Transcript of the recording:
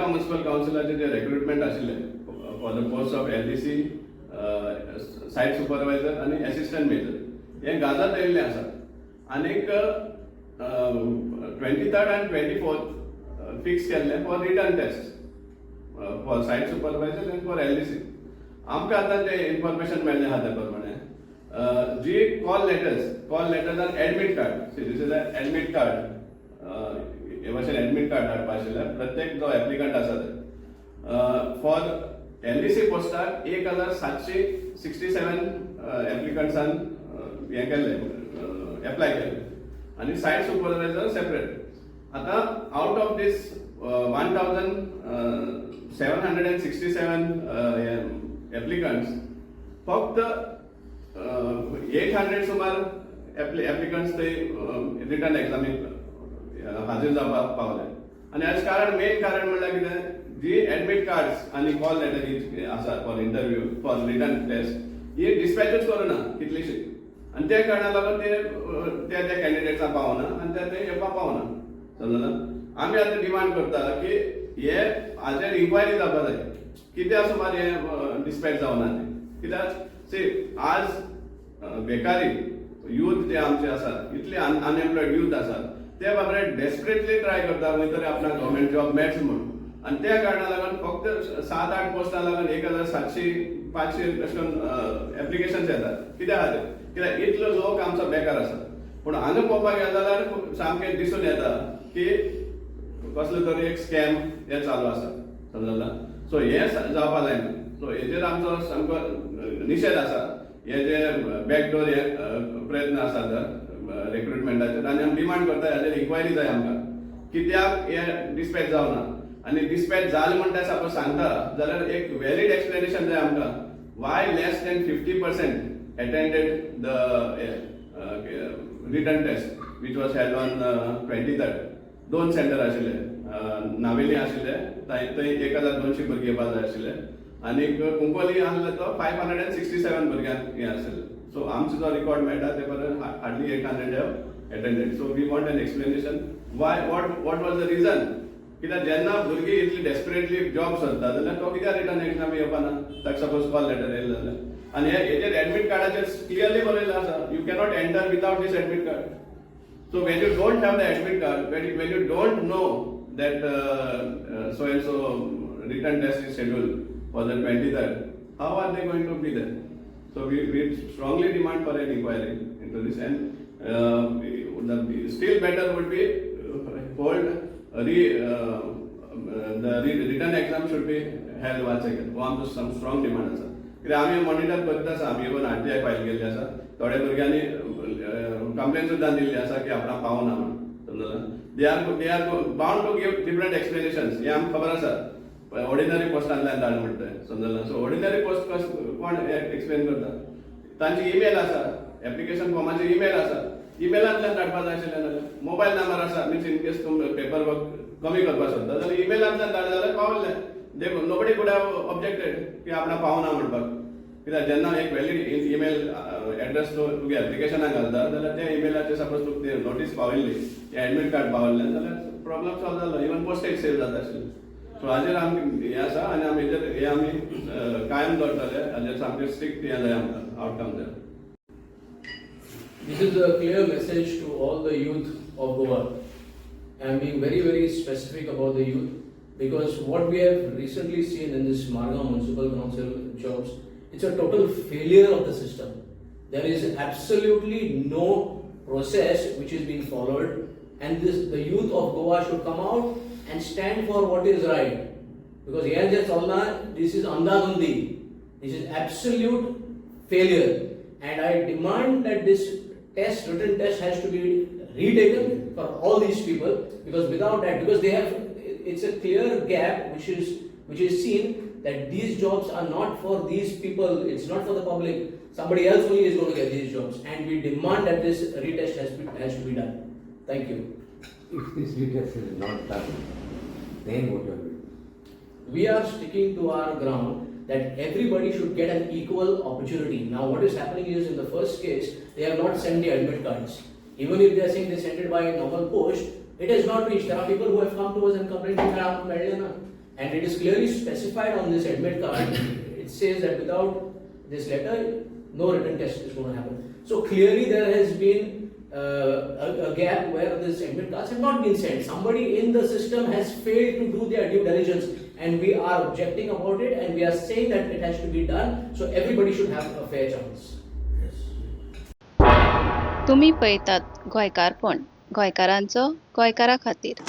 Margao municipal काउन्सिलाचे जे recruitment आशिल्ले for the post of LDC, site supervisor आणि असिस्टंट मेजर हे गाजात येयल्ले आसा. आनीक 23rd and 24th फिक्स केल्ले for return test for site supervisor and for LDC. आमकां आतां जे इन्फॉर्मेशन मेळ्ळें आहा त्या प्रमाणे जी call letters are admit card. This is admit card. हे भाशेन एडमिट कार्ड हाडपा आशिल्लें प्रत्येक जो एप्लिकंट आसा ते. फॉर LDC पोस्टाक 1767 एप्लिकंट्सान हे केल्ले, एप्लाय केले आणि सायट सुपरवायझर सेपरेट. आता आउट ऑफ दिस 1767 एप्लिकंट्स फक्त 800 सुमार एप्लिकंट्स ते रिटर्न एग्जामीक हाजीर जावपाक पावले. आणि हाजें कारण मेन कारण म्हणल्यार कितें, जी एडमिट कार्ड्स आणि कॉल लेटर आसा for interview for return test ही डिस्पॅचच करूना कितलीशी, आणि त्या कारणाक लागून ते त्या कॅन्डिडेट्सांक पावना आणि ते येवपाक पावना. समजला. आमी आतां डिमांड करता की हे हाजेर इन्क्वायरी जावपाक जाय, कित्याक सुमार हे डिस्पॅच जावना ते. कित्याक आज बेकारी यूथ जे आमचे आसात, इतले अनएम्प्लॉयड यूथ आसात, ते बाबरे डेस्परेटली ट्राय करता खंय तरी आपणाक गव्हर्मेंट जॉब मेळचो म्हणून. आणि त्या कारणाक लागून फक्त 7-8 पोस्टां लागून 1700-500 अशें करून एप्लिकेशन्स येतात. कित्याक खातीर, कित्याक इतलो लोक आमचो बेकार आसा. पूण हांगा पळोवपाक गेले जाल्यार सामकें दिसून येता की कसलो तरी एक स्कॅम हे चालू आसा. समजला. सो हे जावपाक जायना. सो हेजेर आमचो सामको निशेध आसा. हे जे बॅकडोर हे प्रयत्न आसात रिक्रुटमेंटाचेर, आनी आमी डिमांड करता हेजेर इन्क्वायरी जाय आमकां, कित्याक हे डिस्पॅच जावना. आणि डिस्पॅच जालें म्हण ते सपोज सांगता जाल्यार एक वॅलीड एक्सप्लेनेशन जाय आमकां, why less than 50% attended the return test which was held on 23rd. 2 centre आशिल्ले, नावेली आशिल्ले, थंय 1200 भुरगीं येवपाक जाय आशिल्ले, आनी कुंकोली आसले तो 567 भुरग्यांक हे आशिल्ले. सो आमचो जो रिकॉर्ड मेळटा ते परत hardly 800 have attended. So we want an explanation why what was the reason. कित्याक जेन्ना भुरगीं इतली डेस्परेटली जॉब सोदता जाल्यार तो कित्याक रिटर्न एग्जाम येवपाना, ताका सपोज कॉल लेटर येयलें जाल्यार. आनी हेजेर एडमिट कार्डाचेर क्लियरली बरयल्लें आसा, you cannot enter without these admit card. So when you don't have the admit card, when you don't know that so and so return test is scheduled for the 23rd, how are they going to be there? So we strongly demand for an inquiry into this, and still better would be hold the return exam should be held once again. One of some strong demand asa. कित्याक आमी monitor करता आसा, आमी even RTI file केल्ली आसा. थोड्या भुरग्यांनी complain सुद्दां दिल्ली आसा की आपणाक पावना म्हणून. समजला. They are bound to give different explanations. हे आमकां खबर आसा. ऑर्डिनरी पोस्टांतल्यान धाड म्हणटा. समजला. सो ऑर्डिनरी पोस्ट कोण एक्सप्लेन करता, तांची ईमेल आसा, एप्लिकेशन फॉर्माचे ईमेल आसा, ईमेलांतल्यान धाडपाक जाय आशिल्लें जाल्यार. मोबायल नंबर आसा, मीन्स इन केस तुम पेपर वर्क कमी करपाक सोदता जाल्यार ईमेलांतल्यान धाड जाल्यार पावल्लें. नोबडी कुड हॅव ऑब्जेक्टेड की आपणाक पावना म्हणपाक. कित्याक जेन्ना एक वॅलीड ईमेल एड्रेस तुगे एप्लिकेशनाक घालता जाल्यार त्या ईमेलाचेर सपोज तुका नोटीस पावयल्ली, एडमिट कार्ड पावयल्लें जाल्यार प्रॉब्लम सॉल्व जालो. इवन पोस्टेज सेव जाता आशिल्लें. सो हाजेर आमी हें आसा, आनी आमी हे आमी कायम दवरतले. हाजेर सामकें स्ट्रिक्ट हें जाय आमकां आउटकम जाय. This is a clear message to all the youth of Goa. I am being very, very specific about the youth, because what we have recently seen in this Margao Municipal Council jobs, it's a total failure of the system. There is absolutely no process which is being followed, and the youth of Goa should come out and stand for what is right. Because here just all this is andhadundi. This is absolute failure, and I demand that this written test has to be retaken for all these people, because without that, because they have, it's a clear gap which is seen that these jobs are not for these people, it's not for the public. Somebody else only is going to get these jobs, and we demand that this retest has to be done. Thank you. If this retest is not done, then what are we doing? We are sticking to our ground that everybody should get an equal opportunity. Now what is happening is, in the first case, they have not sent the admit cards. Even if they are saying they sent it by normal post, it has not reached. There are people who have come to us and complained that and it is clearly specified on this admit card. It says that without this letter, no written test is going to happen. So clearly there has been a gap where these admit cards have not been sent. Somebody in the system has failed to do their due diligence, and we are objecting about it, and we are saying that it has to be done. So everybody should have a fair chance. तुम्ही पळयतात गोंयकारपण, गोंयकारांचो गोंयकारा खातीर.